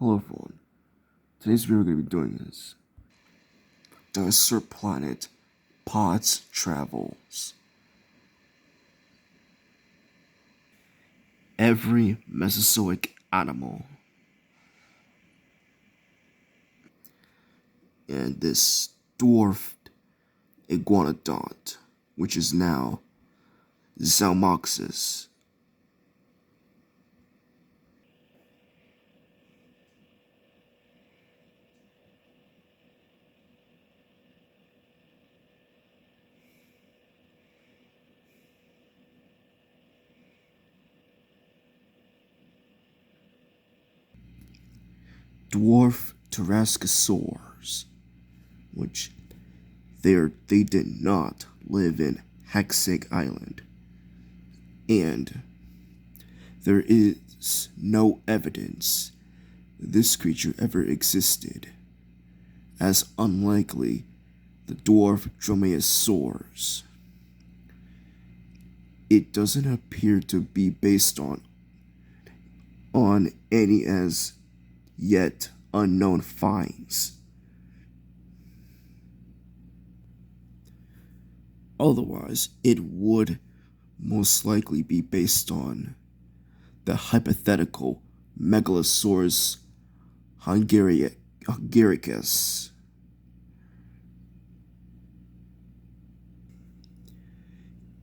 Hello everyone, today's video we're going to be doing is Dinosaur Planet Pods Travels. Every Mesozoic animal. And this dwarfed iguanodont, which is now Zalmoxis. Dwarf Pterosaurs, which they did not live in Hexig Island, and there is no evidence this creature ever existed, as unlikely the dwarf dromaeosaurs. It doesn't appear to be based on any as yet unknown finds. Otherwise, it would most likely be based on the hypothetical Megalosaurus hungaricus.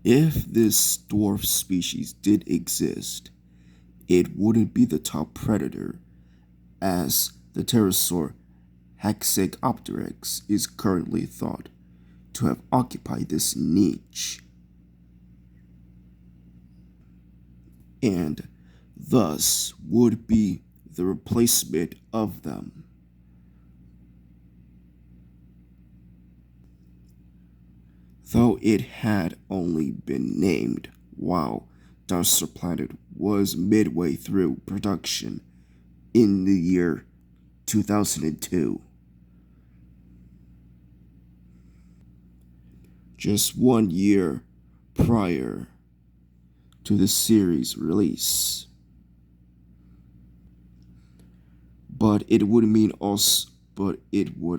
If this dwarf species did exist, it wouldn't be the top predator, as the pterosaur Hexacopteryx is currently thought to have occupied this niche, and thus would be the replacement of them. Though it had only been named while Dinosaur Planet was midway through production in the year 2002. Just 1 year prior to the series release. But it would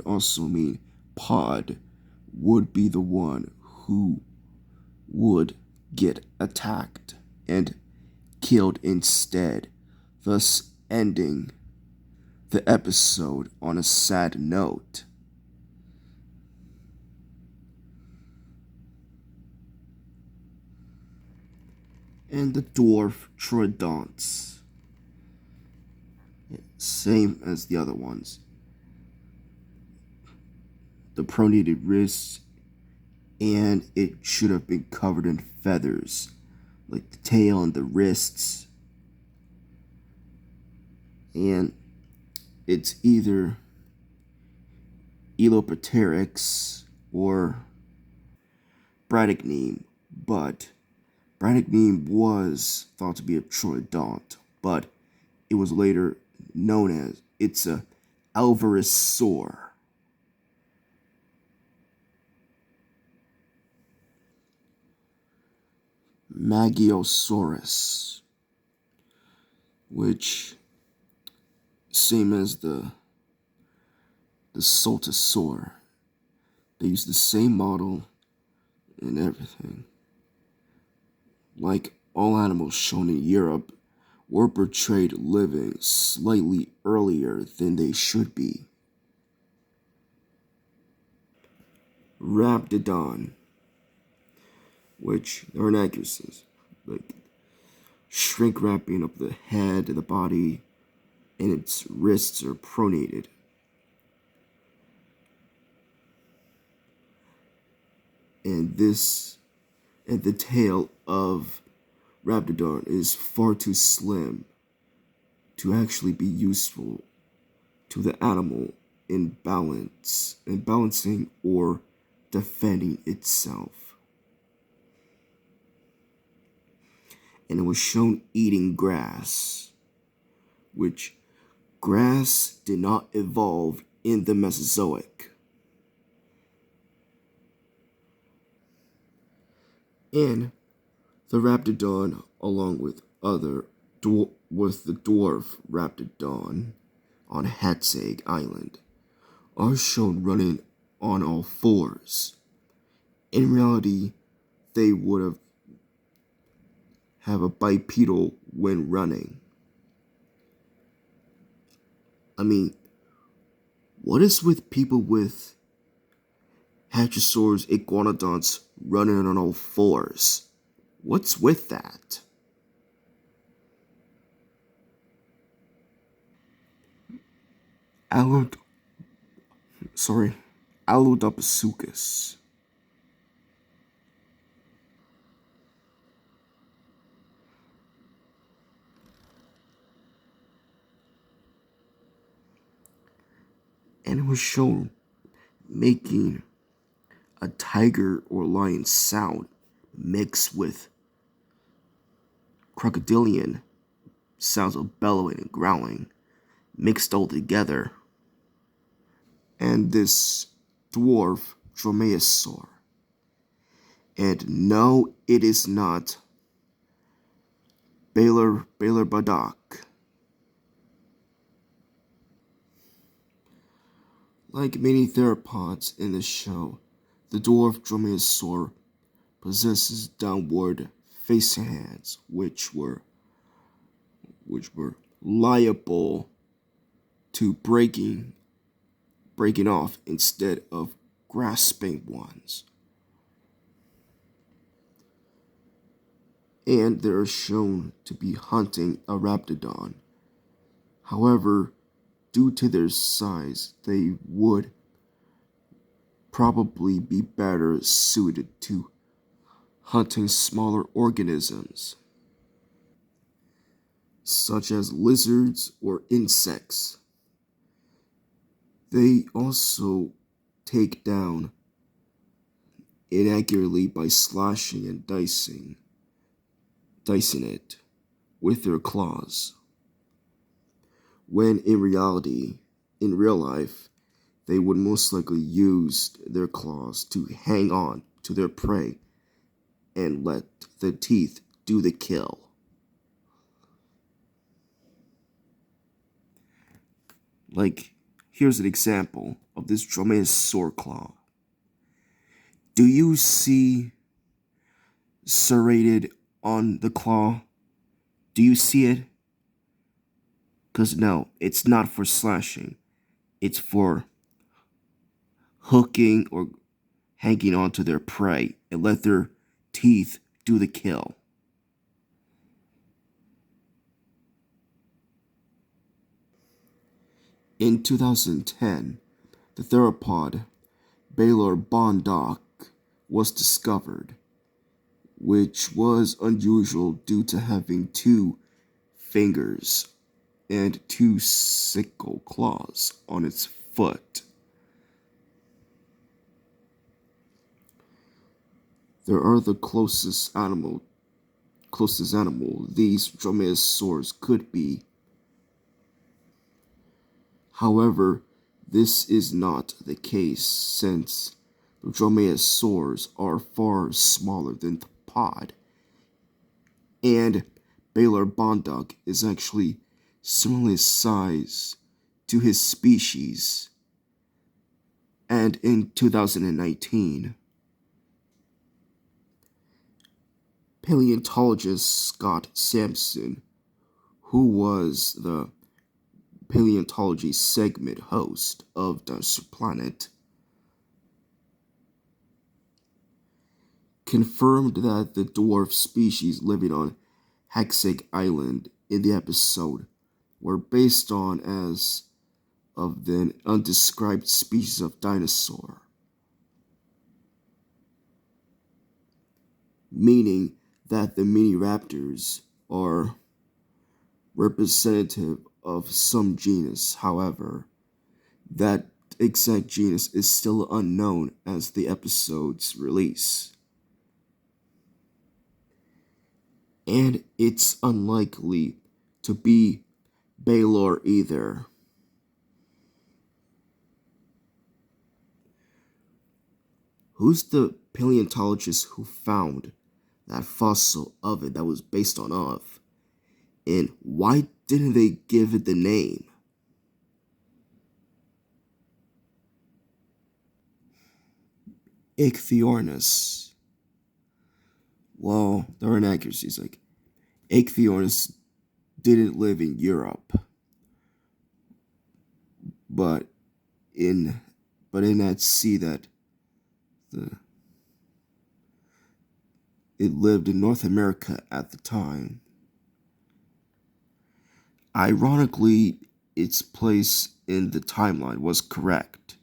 also mean Pod would be the one who would get attacked and killed instead, thus ending the episode on a sad note. And the dwarf troodonts, same as the other ones. The pronated wrists, and it should have been covered in feathers, like the tail and the wrists. And it's either Elopteryx or Bradycneme, but Bradycneme was thought to be a troodont, but it was later known as it's a Alvarezsaur. Magiosaurus, which same as the Saltosaur. They use the same model and everything. Like all animals shown in Europe, were portrayed living slightly earlier than they should be. Raptidon, which are inaccuracies, like shrink wrapping of the head and the body, and its wrists are pronated. And the tail of Raptidon is far too slim to actually be useful to the animal in balancing or defending itself. And it was shown eating grass, which grass did not evolve in the Mesozoic. And the Raptidon, along with the dwarf Raptidon, on Hatseg Island are shown running on all fours. In reality, they would have a bipedal when running. I mean, what is with people with hadrosaurs, iguanodonts running on all fours? What's with that? Allodopasuchus. And it was shown making a tiger or lion sound mixed with crocodilian sounds of bellowing and growling mixed all together. And this dwarf dromaeosaur. And no, it is not Baylor Badak. Like many theropods in the show, the dwarf dromaeosaur possesses downward facing hands, which were liable to breaking off instead of grasping ones. And they are shown to be hunting a raptidon. However, due to their size, they would probably be better suited to hunting smaller organisms, such as lizards or insects. They also take down inaccurately by slashing and dicing it with their claws, when in real life, they would most likely use their claws to hang on to their prey and let the teeth do the kill. Like, here's an example of this dromaeosaur claw. Do you see serrated on the claw? Do you see it? Because no, it's not for slashing. It's for hooking or hanging onto their prey and let their teeth do the kill. In 2010, the theropod Baylor Bondoc was discovered, which was unusual due to having 2 fingers and 2 sickle claws on its foot. There are the closest animal these dromaeosaurs could be. However, this is not the case since the dromaeosaurs are far smaller than the pod, and Baylor Bondoc is actually similarly sized to his species. And in 2019, paleontologist Scott Sampson, who was the paleontology segment host of Dinosaur Planet, confirmed that the dwarf species living on Hatseg Island in the episode were based on as of the undescribed species of dinosaur, meaning that the mini raptors are representative of some genus. However, that exact genus is still unknown as the episode's release. And it's unlikely to be Baylor either. Who's the paleontologist who found that fossil of it that was based on of? And why didn't they give it the name? Ichthyornis. Well, there are inaccuracies. Like Ichthyornis didn't live in Europe, but in that sea that the it lived in North America at the time. Ironically, its place in the timeline was correct.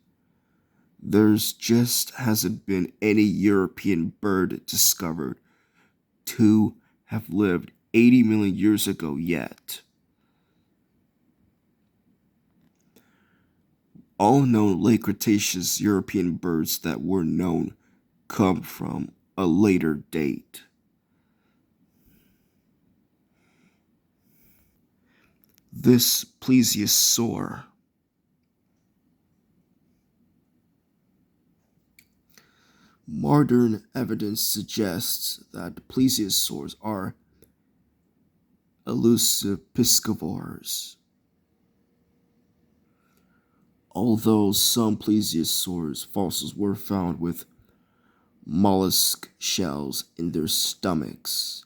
There's just hasn't been any European bird discovered to have lived 80 million years ago yet. All known late Cretaceous European birds that were known come from a later date. This Plesiosaur. Modern evidence suggests that plesiosaurs are elusive piscivores. Although some plesiosaurs fossils were found with mollusk shells in their stomachs,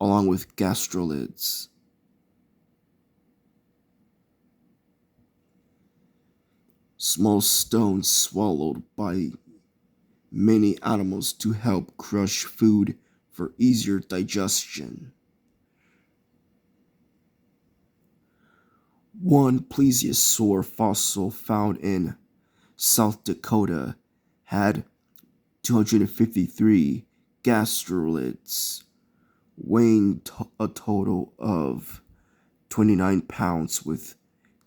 along with gastrolids. Small stones swallowed by many animals to help crush food for easier digestion. One plesiosaur fossil found in South Dakota had 253 gastrolids, weighing a total of 29 pounds with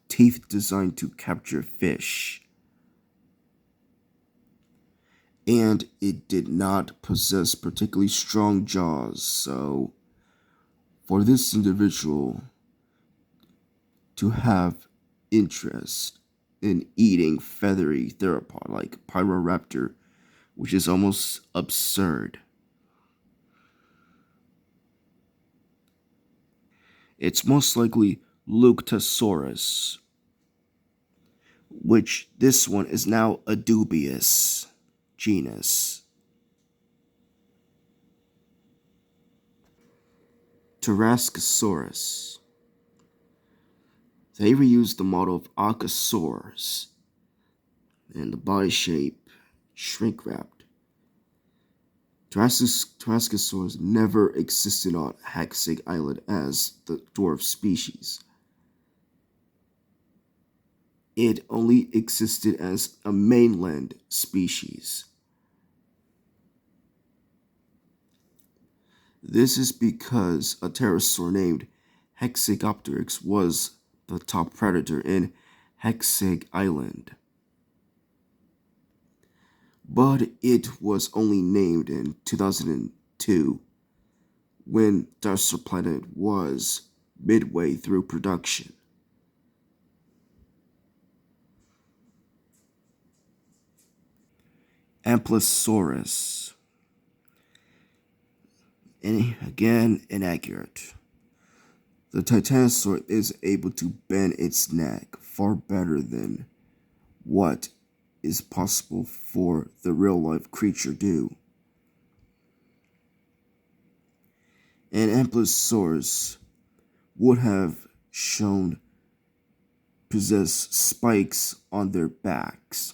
teeth designed to capture fish. And it did not possess particularly strong jaws, so for this individual to have interest in eating feathery theropod like Pyroraptor, which is almost absurd. It's most likely Luctosaurus, which this one is now a dubious genus. Tarascosaurus. They reused the model of Allosaurus and the body shape shrink wrapped. Tarascosaurus never existed on Hexig Island as the dwarf species. It only existed as a mainland species. This is because a pterosaur named Hexigopteryx was the top predator in Hexig Island. But it was only named in 2002 when Dinosaur Planet was midway through production. Amplisaurus. And again, inaccurate. The Titanosaur is able to bend its neck far better than what is possible for the real-life creature do. And Amplisaurus would have shown possess spikes on their backs.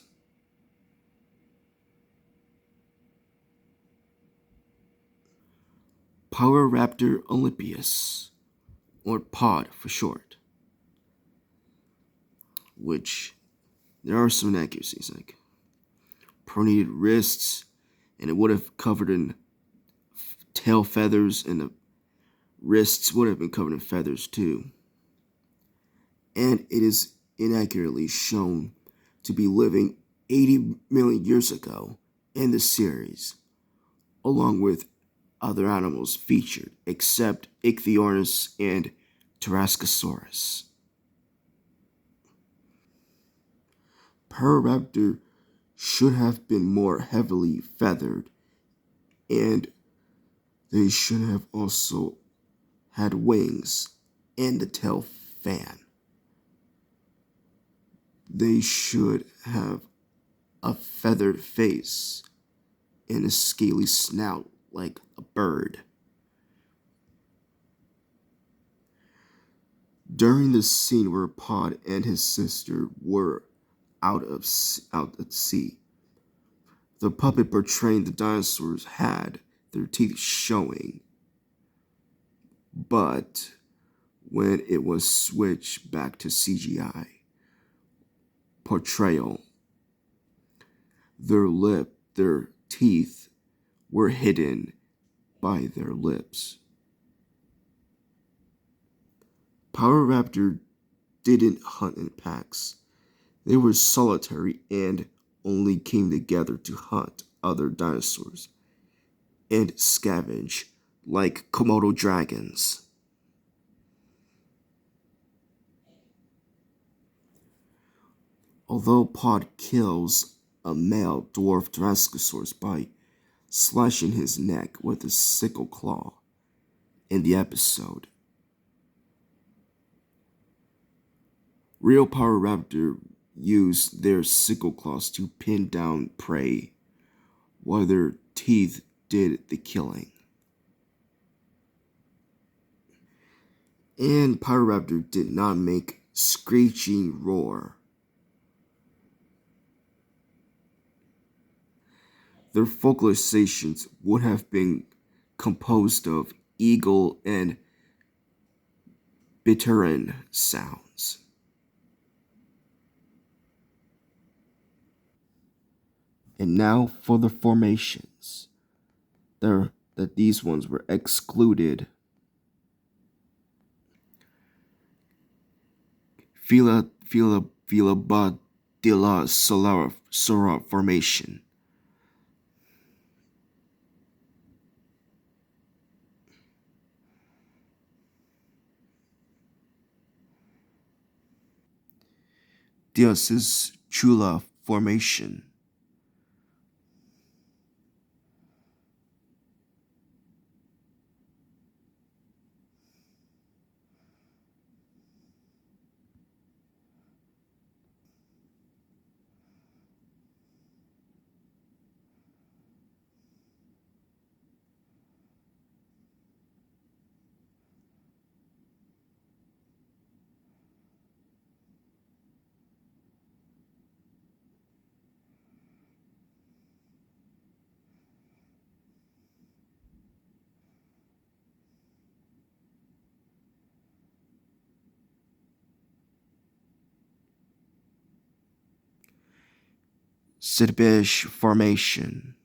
Pyroraptor olympius, or pod for short, which there are some inaccuracies like pronated wrists, and it would have covered in tail feathers, and the wrists would have been covered in feathers too. And it is inaccurately shown to be living 80 million years ago in the series, along with other animals featured except Ichthyornis and Tarascosaurus. Pyroraptor should have been more heavily feathered, and they should have also had wings and the tail fan. They should have a feathered face and a scaly snout like a bird. During the scene where Pod and his sister were out at sea, the puppet portraying the dinosaurs had their teeth showing, but when it was switched back to CGI portrayal, their teeth were hidden by their lips. Pyroraptor didn't hunt in packs. They were solitary and only came together to hunt other dinosaurs and scavenge like Komodo dragons. Although Pod kills a male dwarf Tyrannosaurus by slashing his neck with a sickle claw in the episode, real Pyroraptor use their sickle claws to pin down prey, while their teeth did the killing. And Pyroraptor did not make screeching roar. Their vocalizations would have been composed of eagle and bittern sounds. And now for the formations. That these ones were excluded. Filabadilla Solara formation. Dios's Chula formation. Sidbish formation.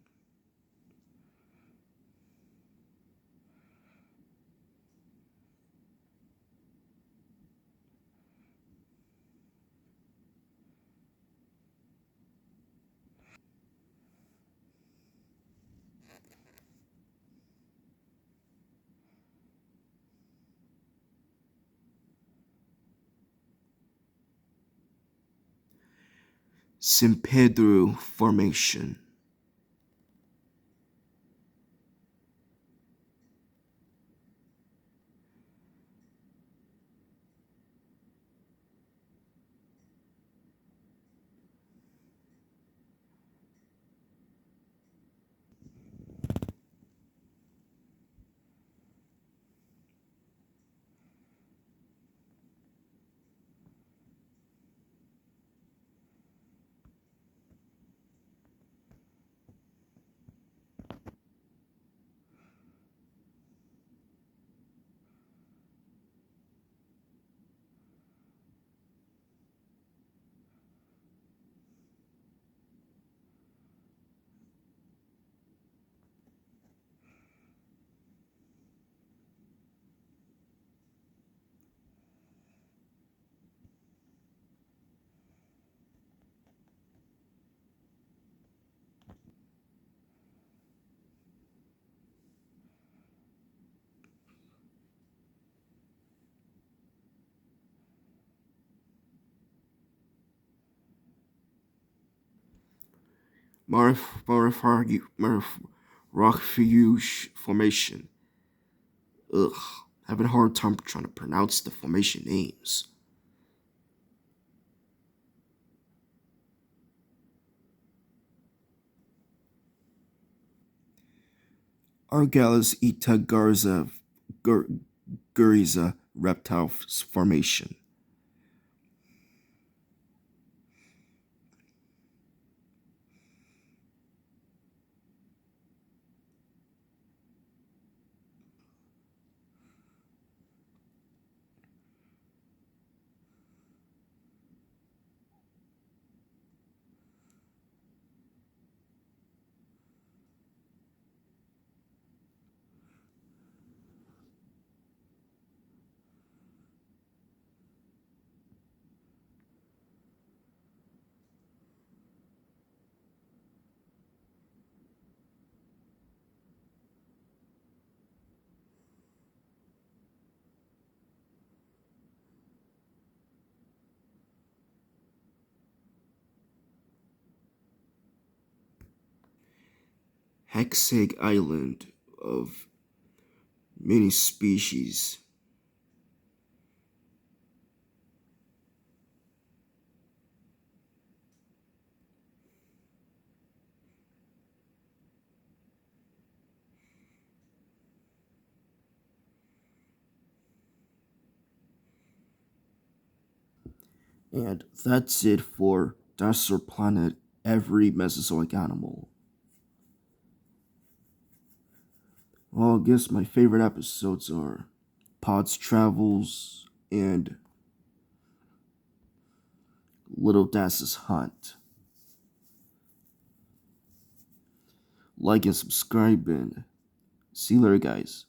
Simpedru formation. Refuge formation. Ugh, having a hard time trying to pronounce the formation names. Argalis itagarza guriza reptile formation. Hexag island of many species. And that's it for Dinosaur Planet, every Mesozoic animal. Well, I guess my favorite episodes are Pod's Travels and Little Das's Hunt. Like and subscribe, and see you later, guys.